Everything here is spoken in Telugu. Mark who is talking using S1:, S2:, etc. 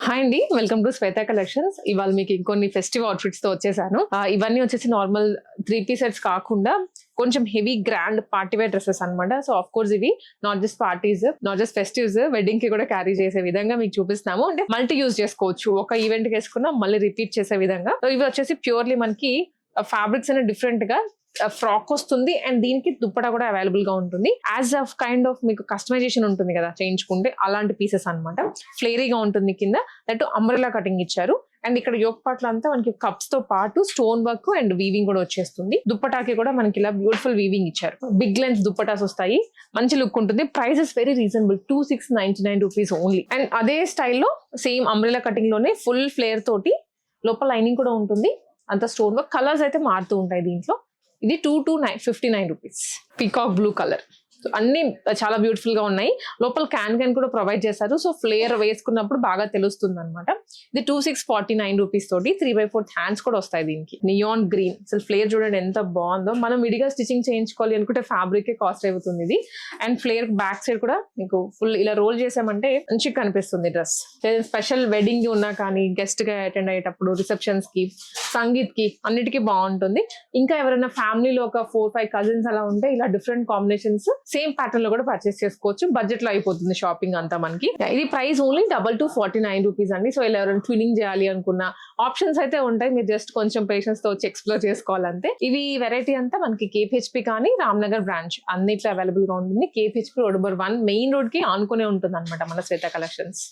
S1: హాయ్ అండి, వెల్కమ్ టు శ్వేత కలెక్షన్స్. ఇవాళ మీకు ఇంకొన్ని ఫెస్టివ్ అవుట్ఫిట్స్ తో వచ్చేసాను. ఇవన్నీ వచ్చేసి నార్మల్ 3 piece సెట్స్ కాకుండా కొంచెం heavy grand party wear dresses అనమాట. సో ఆఫ్ కోర్స్ ఇవి not just parties, not just festives, wedding కి కూడా క్యారీ చేసే విధంగా మీకు చూపిస్తాము. అంటే మల్టీ యూజ్ చేసుకోవచ్చు, ఒక ఈవెంట్ కి వేసుకున్నా మళ్ళీ రిపీట్ చేసే విధంగా. సో ఇవి వచ్చేసి ప్యూర్లీ మనకి ఫ్యాబ్రిక్స్ అనేది డిఫరెంట్ గా ఫ్రాక్ వస్తుంది అండ్ దీనికి దుప్పటా కూడా అవైలబుల్ గా ఉంటుంది. యాజ్ అ కైండ్ ఆఫ్ మీకు కస్టమైజేషన్ ఉంటుంది కదా చేయించుకుంటే, అలాంటి పీసెస్ అనమాట. ఫ్లేరీగా ఉంటుంది కింద, దట్ అంబ్రెలా కటింగ్ ఇచ్చారు. అండ్ ఇక్కడ యోక్ పార్ట్ అంతా మనకి కప్స్ తో పాటు స్టోన్ వర్క్ అండ్ వీవింగ్ కూడా వచ్చేస్తుంది. దుప్పటాకి కూడా మనకి ఇలా బ్యూటిఫుల్ వీవింగ్ ఇచ్చారు. బిగ్ లెంత్ దుప్పటాస్ వస్తాయి, మంచి లుక్ ఉంటుంది. Prices very reasonable, 2699 rupees only. And అదే స్టైల్లో సేమ్ అంబ్రెలా కటింగ్ లోనే ఫుల్ ఫ్లేర్ తోటి లోపల లైనింగ్ కూడా ఉంటుంది. అంత స్టోన్ వర్క్, కలర్స్ అయితే మారుతూ ఉంటాయి దీంట్లో. ఇది 2259 రూపీస్. Peacock blue colour. అన్ని చాలా బ్యూటిఫుల్ గా ఉన్నాయి. లోపల క్యాన్ కూడా ప్రొవైడ్ చేశారు. సో ఫ్లేర్ వేసుకున్నప్పుడు బాగా తెలుస్తుంది అనమాట. ఇది 2649 రూపీస్ తోటి 3/4 హ్యాండ్స్ కూడా వస్తాయి దీనికి. నియాన్ గ్రీన్, అసలు ఫ్లేర్ చూడండి ఎంత బాగుందో. మనం విడిగా స్టిచింగ్ చేయించుకోవాలి అనుకుంటే ఫ్యాబ్రిక్ కాస్ట్ అవుతుంది ఇది. అండ్ ఫ్లేర్ బ్యాక్ సైడ్ కూడా మీకు ఫుల్ ఇలా రోల్ చేసామంటే మంచిగా కనిపిస్తుంది డ్రెస్. స్పెషల్ వెడ్డింగ్ ఉన్నా కానీ, గెస్ట్ గా అటెండ్ అయ్యేటప్పుడు, రిసెప్షన్స్ కి, సంగీత్ కి, అన్నిటికీ బాగుంటుంది. ఇంకా ఎవరైనా ఫ్యామిలీలో ఒక 4-5 కజిన్స్ అలా ఉంటే ఇలా డిఫరెంట్ కాంబినేషన్స్ సేమ్ ప్యాటర్న్ లో కూడా పర్చేస్ చేసుకోవచ్చు. బడ్జెట్ లో అయిపోతుంది షాపింగ్ అంతా మనకి. ఇది ప్రైస్ ఓన్లీ 2249 రూపీస్ అండి. సో ఇలా ఎవరైనా ట్విన్నింగ్ చేయాలి అనుకున్న ఆప్షన్స్ అయితే ఉంటాయి. మీరు జస్ట్ కొంచెం పేషెన్స్ తో వచ్చి ఎక్స్ప్లోర్ చేసుకోవాలంటే. ఇవి వెరైటీ అంతా మనకి కేపీహెచ్పి కానీ రామ్నగర్ బ్రాంచ్ అన్నిట్లో అవైలబుల్ గా ఉంటుంది. కేపీహెచ్పి రోడ్ నెంబర్ 1 మెయిన్ రోడ్ కి ఆనుకునే ఉంటుంది అనమాట మన శ్వేత కలెక్షన్స్.